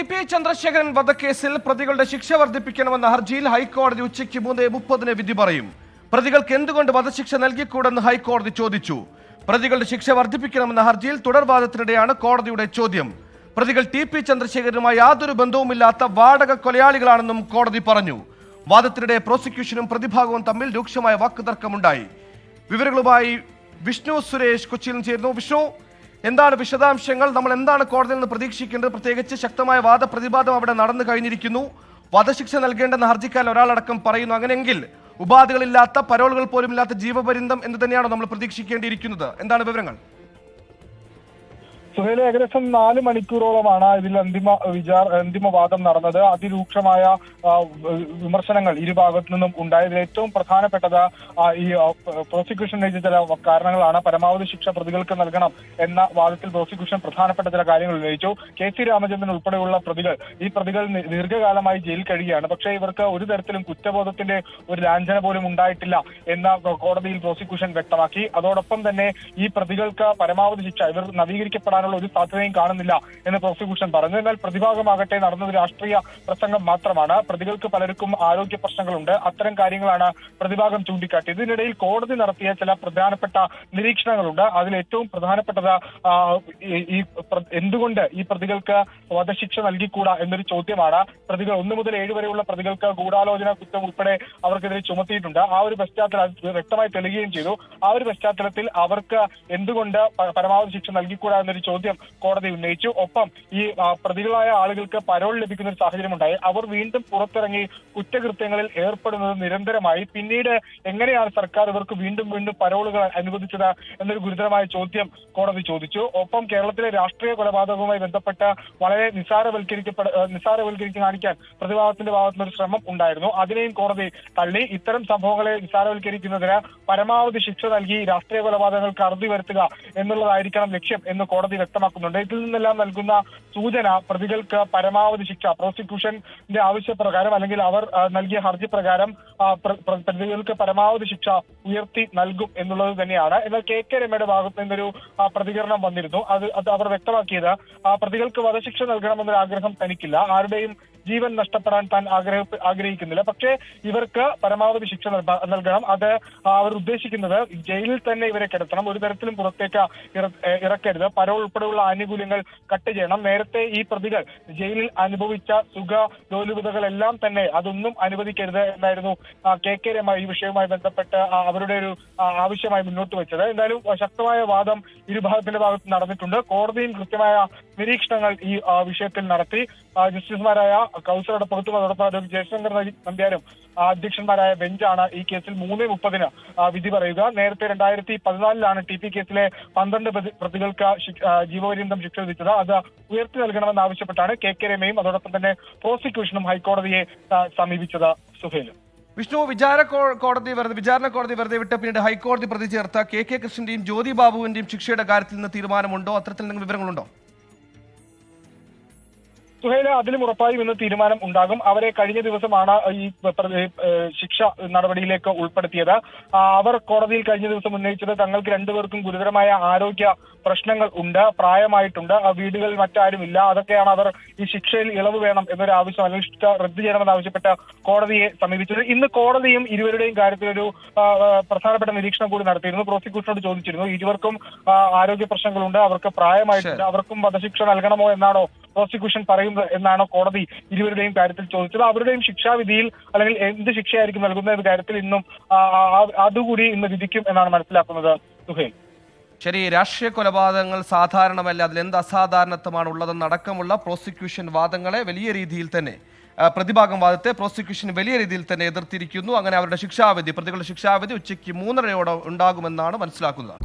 TP. Chandrasekharan വധക്കേസിൽ പ്രതികളുടെ ശിക്ഷ വർദ്ധിപ്പിക്കണമെന്ന ഹർജിയിൽ ഹൈക്കോടതി ഉച്ചയ്ക്ക് 3:30 വിധി പറയും. പ്രതികൾക്ക് എന്തുകൊണ്ട് വധശിക്ഷ നൽകിക്കൂടെന്ന് ഹൈക്കോടതി ചോദിച്ചു. പ്രതികളുടെ ശിക്ഷ വർദ്ധിപ്പിക്കണമെന്ന ഹർജിയിൽ തുടർവാദത്തിനിടെയാണ് കോടതിയുടെ ചോദ്യം. പ്രതികൾ ടി.പി. ചന്ദ്രശേഖരനുമായി യാതൊരു ബന്ധവുമില്ലാത്ത വാടക കൊലയാളികളാണെന്നും കോടതി പറഞ്ഞു. വാദത്തിനിടെ പ്രോസിക്യൂഷനും പ്രതിഭാഗവും തമ്മിൽ രൂക്ഷമായ വാക്കുതർക്കമുണ്ടായി. വിവരങ്ങളുമായി വിഷ്ണു സുരേഷ് കൊച്ചിയിൽ നിന്ന് ചേരുന്നു. വിഷ്ണു, എന്താണ് വിശദാംശങ്ങൾ? നമ്മൾ എന്താണ് കോടതിയിൽ നിന്ന് പ്രതീക്ഷിക്കേണ്ടത്? പ്രത്യേകിച്ച് ശക്തമായ വാദപ്രതിവാദം അവിടെ നടന്നു കഴിഞ്ഞിരിക്കുന്നു. വധശിക്ഷ നൽകേണ്ടെന്ന ഹർജിക്കാരൻ ഒരാളടക്കം പറയുന്നു. അങ്ങനെയെങ്കിൽ ഉപാധികളില്ലാത്ത, പരോളുകൾ പോലും ഇല്ലാത്ത ജീവപര്യന്തം എന്ന് തന്നെയാണോ നമ്മൾ പ്രതീക്ഷിക്കേണ്ടിയിരിക്കുന്നത്? എന്താണ് വിവരങ്ങൾ? സുഹേൽ, ഏകദേശം 4 മണിക്കൂറോളമാണ് ഇതിൽ അന്തിമവാദം നടന്നത്. അതിരൂക്ഷമായ വിമർശനങ്ങൾ ഇരുഭാഗത്തു നിന്നും ഉണ്ടായതിൽ ഏറ്റവും പ്രധാനപ്പെട്ടത് ഈ പ്രോസിക്യൂഷൻ ഉന്നയിച്ച ചില കാരണങ്ങളാണ്. പരമാവധി ശിക്ഷ പ്രതികൾക്ക് നൽകണം എന്ന വാദത്തിൽ പ്രോസിക്യൂഷൻ പ്രധാനപ്പെട്ട ചില കാര്യങ്ങൾ ഉന്നയിച്ചു. കെ.സി. രാമചന്ദ്രൻ ഉൾപ്പെടെയുള്ള ഈ പ്രതികൾ ദീർഘകാലമായി ജയിലിൽ കഴിയുകയാണ്. പക്ഷേ ഇവർക്ക് ഒരു തരത്തിലും കുറ്റബോധത്തിന്റെ ഒരു ലാഞ്ചന പോലും ഉണ്ടായിട്ടില്ല എന്ന കോടതിയിൽ പ്രോസിക്യൂഷൻ വ്യക്തമാക്കി. അതോടൊപ്പം തന്നെ ഈ പ്രതികൾക്ക് പരമാവധി ശിക്ഷ ഇവർ നവീകരിക്കപ്പെടാൻ ഒരു സാധ്യതയും കാണുന്നില്ല എന്ന് പ്രോസിക്യൂഷൻ പറഞ്ഞു. എന്നാൽ പ്രതിഭാഗമാകട്ടെ നടന്നത് രാഷ്ട്രീയ പ്രസംഗം മാത്രമാണ്. പ്രതികൾക്ക് പലർക്കും ആരോഗ്യ പ്രശ്നങ്ങളുണ്ട്. അത്തരം കാര്യങ്ങളാണ് പ്രതിഭാഗം ചൂണ്ടിക്കാട്ടിയത്. ഇതിനിടയിൽ കോടതി നടത്തിയ ചില പ്രധാനപ്പെട്ട നിരീക്ഷണങ്ങളുണ്ട്. അതിൽ ഏറ്റവും പ്രധാനപ്പെട്ടത് എന്തുകൊണ്ട് ഈ പ്രതികൾക്ക് വധശിക്ഷ നൽകിക്കൂടാ എന്നൊരു ചോദ്യമാണ്. പ്രതികൾ 1 മുതൽ 7 വരെയുള്ള പ്രതികൾക്ക് ഗൂഢാലോചന കുറ്റം ഉൾപ്പെടെ അവർക്കെതിരെ ചുമത്തിയിട്ടുണ്ട്. ആ ഒരു പശ്ചാത്തലം വ്യക്തമായി തെളിയുകയും ചെയ്തു. ആ ഒരു പശ്ചാത്തലത്തിൽ അവർക്ക് എന്തുകൊണ്ട് പരമാവധി ശിക്ഷ നൽകിക്കൂടാ എന്നൊരു ചോദ്യം കോടതി ഉന്നയിച്ചു. ഒപ്പം ഈ പ്രതികളായ ആളുകൾക്ക് പരോൾ ലഭിക്കുന്ന ഒരു സാഹചര്യം ഉണ്ടായി. അവർ വീണ്ടും പുറത്തിറങ്ങി കുറ്റകൃത്യങ്ങളിൽ ഏർപ്പെടുന്നത് നിരന്തരമായി. പിന്നീട് എങ്ങനെയാണ് സർക്കാർ ഇവർക്ക് വീണ്ടും പരോളുകൾ അനുവദിച്ചത് എന്നൊരു ഗുരുതരമായ ചോദ്യം കോടതി ചോദിച്ചു. ഒപ്പം കേരളത്തിലെ രാഷ്ട്രീയ കൊലപാതകവുമായി ബന്ധപ്പെട്ട് വളരെ നിസ്സാരവൽക്കരിച്ച് കാണിക്കാൻ പ്രതിഭാഗത്തിന്റെ ഭാഗത്തുനിന്ന് ഒരു ശ്രമം ഉണ്ടായിരുന്നു. അതിനെയും കോടതി തള്ളി. ഇത്തരം സംഭവങ്ങളെ നിസ്സാരവൽക്കരിക്കുന്നതിന് പരമാവധി ശിക്ഷ നൽകി രാഷ്ട്രീയ കൊലപാതകങ്ങൾക്ക് അറുതി വരുത്തുക എന്നുള്ളതായിരിക്കണം ലക്ഷ്യം എന്ന് കോടതി വ്യക്തമാക്കുന്നുണ്ട്. ഇതിൽ നിന്നെല്ലാം നൽകുന്ന സൂചന പ്രതികൾക്ക് പരമാവധി ശിക്ഷ പ്രോസിക്യൂഷന്റെ ആവശ്യപ്രകാരം അല്ലെങ്കിൽ അവർ നൽകിയ ഹർജി പ്രകാരം പ്രതികൾക്ക് പരമാവധി ശിക്ഷ ഉയർത്തി നൽകും എന്നുള്ളത് തന്നെയാണ്. എന്നാൽ കെ രമയുടെ ഭാഗത്ത് നിന്നൊരു പ്രതികരണം വന്നിരുന്നു. അത് അവർ വ്യക്തമാക്കിയത് പ്രതികൾക്ക് വധശിക്ഷ നൽകണമെന്നൊരു ആഗ്രഹം തനിക്കില്ല, ആരുടെയും ജീവൻ നഷ്ടപ്പെടാൻ താൻ ആഗ്രഹിക്കുന്നില്ല. പക്ഷേ ഇവർക്ക് പരമാവധി ശിക്ഷ നൽകണം. അത് അവർ ഉദ്ദേശിക്കുന്നത് ജയിലിൽ തന്നെ ഇവരെ കിടത്തണം, ഒരു തരത്തിലും പുറത്തേക്ക് ഇറക്കരുത്. പരോൾ ഉൾപ്പെടെയുള്ള ആനുകൂല്യങ്ങൾ കട്ട് ചെയ്യണം. നേരത്തെ ഈ പ്രതികൾ ജയിലിൽ അനുഭവിച്ച സുഖലോലുപതകളെല്ലാം തന്നെ അതൊന്നും അനുവദിക്കരുത് എന്നായിരുന്നു കെ രമ ഈ വിഷയവുമായി ബന്ധപ്പെട്ട് അവരുടെ ഒരു ആവശ്യമായി മുന്നോട്ട് വെച്ചത്. എന്തായാലും ശക്തമായ വാദം ഇരുഭാഗത്തിന്റെ ഭാഗത്ത് നടന്നിട്ടുണ്ട്. കോടതിയും കൃത്യമായ നിരീക്ഷണങ്ങൾ ഈ വിഷയത്തിൽ നടത്തി. ജസ്റ്റിസുമാരായ കൗസർ അടപ്പകത്തും അതോടൊപ്പം ജയശങ്കർ നമ്പ്യാരും അധ്യക്ഷന്മാരായ ബെഞ്ചാണ് ഈ കേസിൽ 3:30 വിധി പറയുക. നേരത്തെ 2014 ടി.പി. കേസിലെ 12 പ്രതികൾക്ക് ജീവപര്യന്തം ശിക്ഷ വിധിച്ചത്. അത് ഉയർത്തി നൽകണമെന്ന് ആവശ്യപ്പെട്ടാണ് കെ രമയും അതോടൊപ്പം തന്നെ പ്രോസിക്യൂഷനും ഹൈക്കോടതിയെ സമീപിച്ചത്. സുഹേൽ, വിഷ്ണു, വിചാരണ കോടതി വെറുതെ വിട്ട് പിന്നീട് ഹൈക്കോടതി പ്രതി ചേർത്ത കെ കൃഷ്ണന്റെയും ജ്യോതി ബാബുവിന്റെയും ശിക്ഷയുടെ കാര്യത്തിൽ നിന്ന് തീരുമാനമുണ്ടോ? അത്തരത്തിൽ എന്തെങ്കിലും വിവരങ്ങളുണ്ടോ? സുഹേല, അതിലും ഉറപ്പായും ഇന്ന് തീരുമാനം ഉണ്ടാകും. അവരെ കഴിഞ്ഞ ദിവസമാണ് ഈ ശിക്ഷ നടപടിയിലേക്ക് ഉൾപ്പെടുത്തിയത്. അവർ കോടതിയിൽ കഴിഞ്ഞ ദിവസം ഉന്നയിച്ചത് തങ്ങൾക്ക് രണ്ടുപേർക്കും ഗുരുതരമായ ആരോഗ്യ പ്രശ്നങ്ങൾ ഉണ്ട്, പ്രായമായിട്ടുണ്ട്, വീടുകളിൽ മറ്റാരുമില്ല. അതൊക്കെയാണ് അവർ ഈ ശിക്ഷയിൽ ഇളവ് വേണം എന്നൊരു ആവശ്യം, അല്ലെങ്കിൽ ശിക്ഷ റദ്ദ് ചെയ്യണമെന്ന് ആവശ്യപ്പെട്ട് കോടതിയെ സമീപിച്ചത്. ഇന്ന് കോടതിയും ഇരുവരുടെയും കാര്യത്തിലൊരു പ്രധാനപ്പെട്ട നിരീക്ഷണം കൂടി നടത്തിയിരുന്നു. പ്രോസിക്യൂഷനോട് ചോദിച്ചിരുന്നു, ഇരുവർക്കും ആരോഗ്യ പ്രശ്നങ്ങളുണ്ട്, അവർക്ക് പ്രായമായിട്ടുണ്ട്, അവർക്കും വധശിക്ഷ നൽകണമോ എന്നാണോ പ്രോസിക്യൂഷൻ പറയുന്നത് എന്നാണ് കോടതി ഇരുവരുടെയും കാര്യത്തിൽ ചോദിച്ചത്. അവരുടെയും ശിക്ഷാവിധിയിൽ അല്ലെങ്കിൽ എന്ത് ശിക്ഷയായിരിക്കും നൽകുന്ന കാര്യത്തിൽ ഇന്നും അതുകൂടി ഇന്ന് വിധിക്കും എന്നാണ് മനസ്സിലാക്കുന്നത്. സുഹേൽ, ശരി, രാഷ്ട്രീയ കൊലപാതകങ്ങൾ സാധാരണമല്ല, അതിലെന്ത് അസാധാരണത്വമാണ് ഉള്ളതെന്നടക്കമുള്ള പ്രോസിക്യൂഷൻ വാദങ്ങളെ വലിയ രീതിയിൽ തന്നെ പ്രതിഭാഗം വാദത്തെ പ്രോസിക്യൂഷൻ വലിയ രീതിയിൽ തന്നെ എതിർത്തിരിക്കുന്നു. അങ്ങനെ അവരുടെ പ്രതികളുടെ ശിക്ഷാവിധി ഉച്ചയ്ക്ക് 3:30 ഉണ്ടാകുമെന്നാണ് മനസ്സിലാക്കുന്നത്.